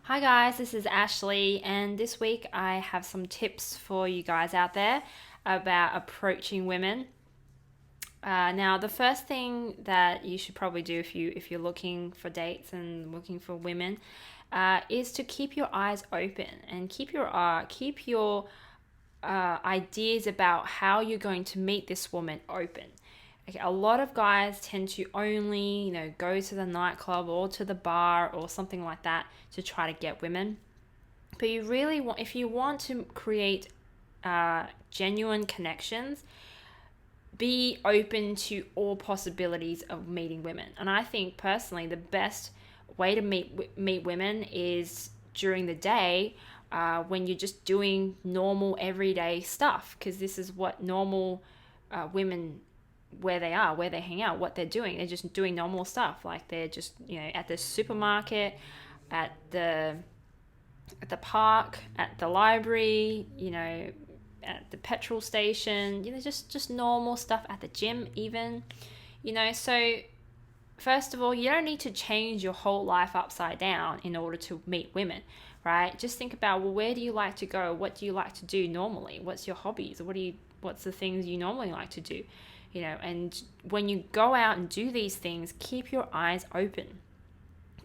Hi guys, this is Ashley, and this week I have some tips for you guys out there about approaching women. Now, the first thing that you should probably do if you're looking for dates and looking for women is to keep your eyes open and keep your ideas about how you're going to meet this woman open. Okay, a lot of guys tend to only, go to the nightclub or to the bar or something like that to try to get women. But you really want, if you want to create genuine connections, be open to all possibilities of meeting women. And I think personally, the best way to meet women is during the day, when you're just doing normal everyday stuff, because this is what normal women, where they are, where they hang out, what they're doing. They're just doing normal stuff. Like they're just, at the supermarket, at the park, at the library, at the petrol station, just normal stuff, at the gym even. So first of all, you don't need to change your whole life upside down in order to meet women, right? Just think about, well, where do you like to go? What do you like to do normally? What's your hobbies? What's the things you normally like to do? And when you go out and do these things, keep your eyes open.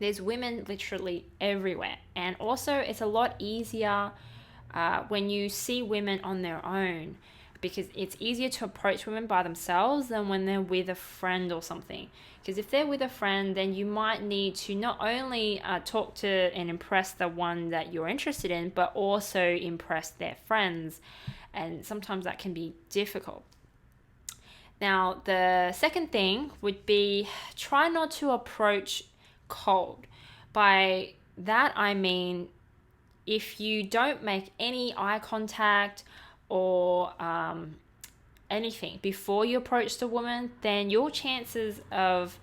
There's women literally everywhere. And also, it's a lot easier when you see women on their own, because it's easier to approach women by themselves than when they're with a friend or something. Because if they're with a friend, then you might need to not only talk to and impress the one that you're interested in, but also impress their friends. And sometimes that can be difficult. Now, the second thing would be try not to approach cold. By that, I mean, if you don't make any eye contact or anything before you approach the woman, then your chances of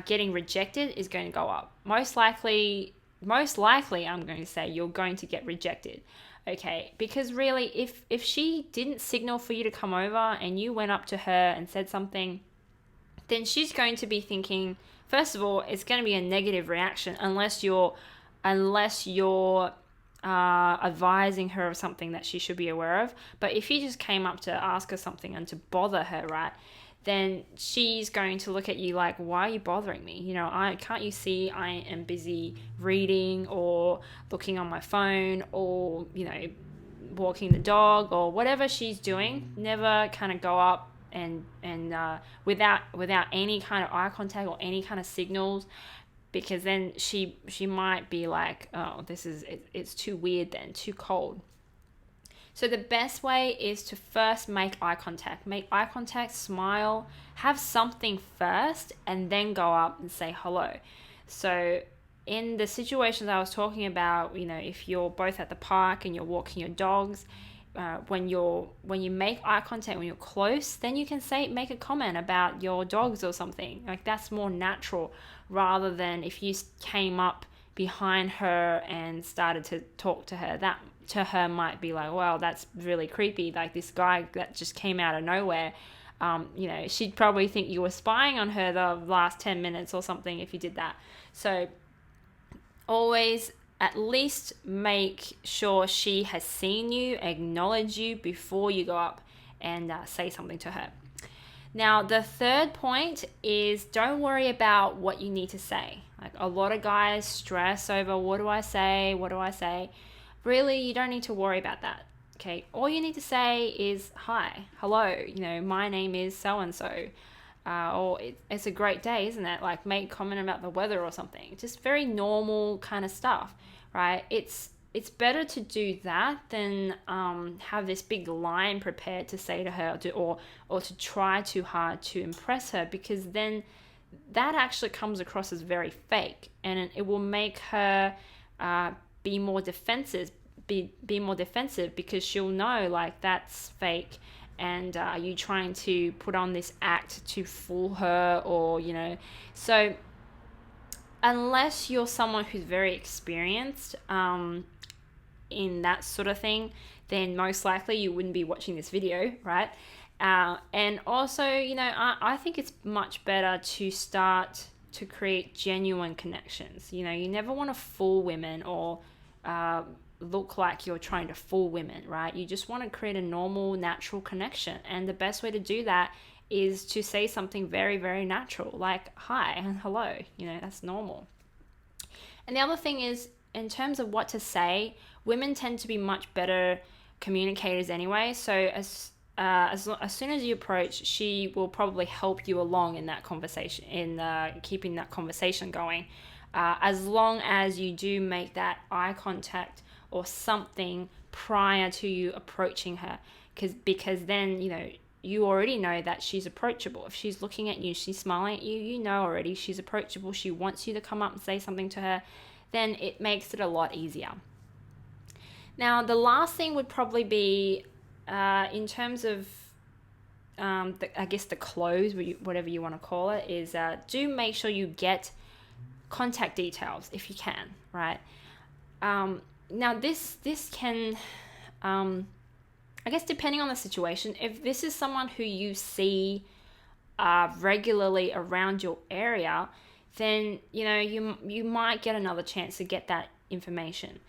getting rejected is going to go up. Most likely, I'm going to say you're going to get rejected. Okay, because really, if she didn't signal for you to come over and you went up to her and said something, then she's going to be thinking, first of all, it's going to be a negative reaction unless you're advising her of something that she should be aware of. But if you just came up to ask her something and to bother her, right, then she's going to look at you like, why are you bothering me? Can't you see I am busy reading or looking on my phone or, walking the dog or whatever she's doing. Never kind of go up and without any kind of eye contact or any kind of signals, because then she might be like, oh, it's too weird then, too cold. So the best way is to first make eye contact, smile, have something first, and then go up and say hello. So in the situations I was talking about, if you're both at the park and you're walking your dogs, when you make eye contact, when you're close, then you can make a comment about your dogs or something. Like, that's more natural, rather than if you came up behind her and started to talk to her. That to her might be like, wow, that's really creepy, like this guy that just came out of nowhere. She'd probably think you were spying on her the last 10 minutes or something if you did that. So always at least make sure she has seen you, acknowledge you before you go up and say something to her. Now, the third point is, don't worry about what you need to say. Like, a lot of guys stress over, what do I say? What do I say? Really, you don't need to worry about that. Okay, all you need to say is, hi, hello, my name is so-and-so. Or it's a great day, isn't it? Like, make a comment about the weather or something. Just very normal kind of stuff, right? It's better to do that than have this big line prepared to say to her, or to try too hard to impress her, because then that actually comes across as very fake, and it will make her be more defensive, because she'll know, like, that's fake, and are you trying to put on this act to fool her, or so unless you're someone who's very experienced in that sort of thing, then most likely you wouldn't be watching this video, right? And also, I think it's much better to start to create genuine connections. You know, you never want to fool women or look like you're trying to fool women, right? You just want to create a normal, natural connection. And the best way to do that is to say something very, very natural, like hi and hello. You know, that's normal. And the other thing is, in terms of what to say, women tend to be much better communicators anyway. So as soon as you approach, she will probably help you along in that conversation, in keeping that conversation going. As long as you do make that eye contact or something prior to you approaching her, because then, you know, you already know that she's approachable. If she's looking at you, she's smiling at you, you know already she's approachable. She wants you to come up and say something to her. Then it makes it a lot easier. Now, the last thing would probably be in terms of, I guess the close, whatever you want to call it, is do make sure you get contact details if you can, right? Now, this can, I guess depending on the situation, if this is someone who you see regularly around your area, then, you know, you might get another chance to get that information.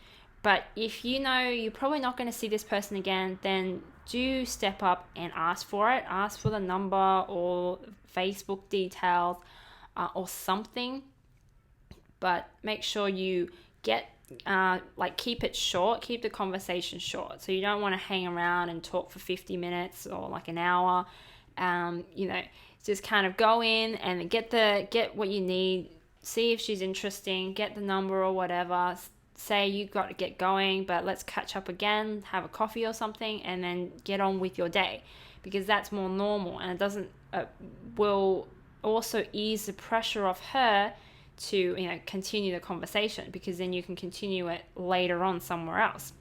But if you know you're probably not going to see this person again, then do step up and ask for it. Ask for the number or Facebook details or something. But make sure you get, keep it short, keep the conversation short. So you don't want to hang around and talk for 50 minutes or like an hour. You know, just kind of go in and get what you need, see if she's interesting, get the number or whatever. Say you got to get going, but let's catch up again, have a coffee or something, and then get on with your day, because that's more normal, and it doesn't will also ease the pressure off her to, you know, continue the conversation, because then you can continue it later on somewhere else.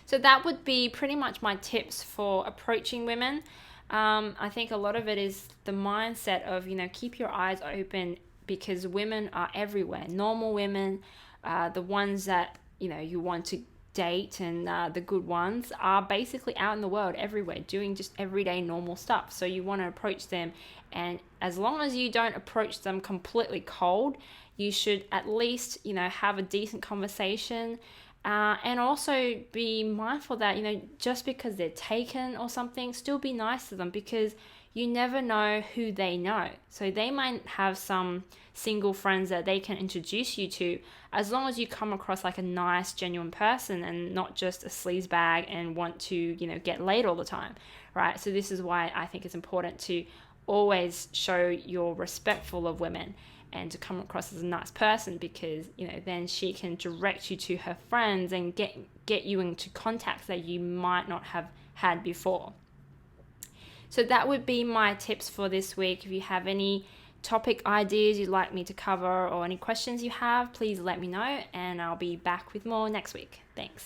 So that would be pretty much my tips for approaching women. I think a lot of it is the mindset of, you know, keep your eyes open, because women are everywhere. Normal women, the ones that, you know, you want to date, and the good ones are basically out in the world everywhere doing just everyday normal stuff. So you want to approach them, and as long as you don't approach them completely cold, you should at least, you know, have a decent conversation, and also be mindful that, you know, just because they're taken or something, still be nice to them, because you never know who they know. So they might have some single friends that they can introduce you to, as long as you come across like a nice, genuine person and not just a sleazebag and want to, you know, get laid all the time, right? So this is why I think it's important to always show you're respectful of women and to come across as a nice person, because, you know, then she can direct you to her friends and get you into contacts that you might not have had before. So that would be my tips for this week. If you have any topic ideas you'd like me to cover or any questions you have, please let me know, and I'll be back with more next week. Thanks.